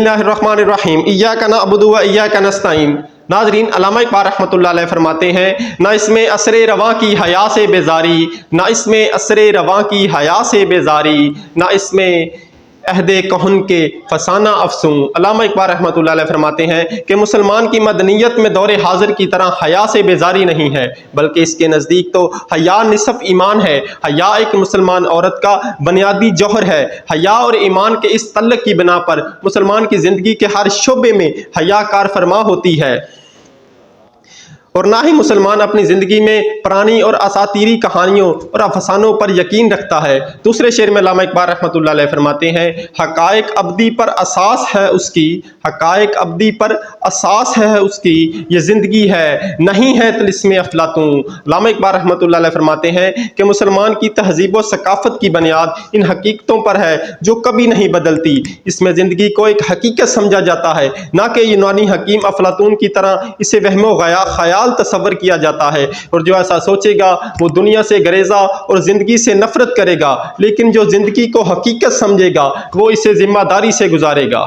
बिस्मिल्लाहिर्रहमानिर्रहीम इय्याका नअबुदु व इय्याका नस्तईन। नाज़रीन, अल्लामा इक़बाल रहमतुल्लाह अलैह फरमाते हैं, ना इसमें असरे रवां की हया से बेजारी, ना इसमें असरे रवां की हया से बेजारी, ना इसमें अहदे कहन के फसाना अफसूं। अल्लामा इक़बाल रहमतुल्लाह अलैह फरमाते हैं कि मुसलमान की मदनियत में दौरे हाजिर की तरह हया से बेजारी नहीं है, बल्कि इसके नज़दीक तो हया निसफ ईमान है। हया एक मुसलमान औरत का बुनियादी जौहर है। हया और ईमान के इस तल्लुक़ की बिना पर मुसलमान की ज़िंदगी के हर शोबे में हया कार फरमा होती है, और ना ही मुसलमान अपनी ज़िंदगी में पुरानी और असातीरी कहानियों और अफसानों पर यकीन रखता है। दूसरे शेर में अल्लामा इक़बाल रहमतुल्लाह अलैह फरमाते हैं, हक़ाइक़ अब्दी पर असास है उसकी, हक़ाइक़ अब्दी पर असास है उसकी, ये ज़िंदगी है नहीं है तिलिस्मे अफ़लातून। अल्लामा इक़बाल रहमतुल्लाह अलैह फरमाते हैं कि मुसलमान की तहज़ीब व सकाफ़त की बुनियाद इन हकीकतों पर है जो कभी नहीं बदलती। इसमें ज़िंदगी को एक हकीकत समझा जाता है, ना कि यूनानी हकीम अफ़लातून की तरह इसे वहमो ख़याल तसव्वुर किया जाता है। और जो ऐसा सोचेगा वो दुनिया से गरेजा और जिंदगी से नफरत करेगा, लेकिन जो जिंदगी को हकीकत समझेगा वो इसे जिम्मेदारी से गुजारेगा।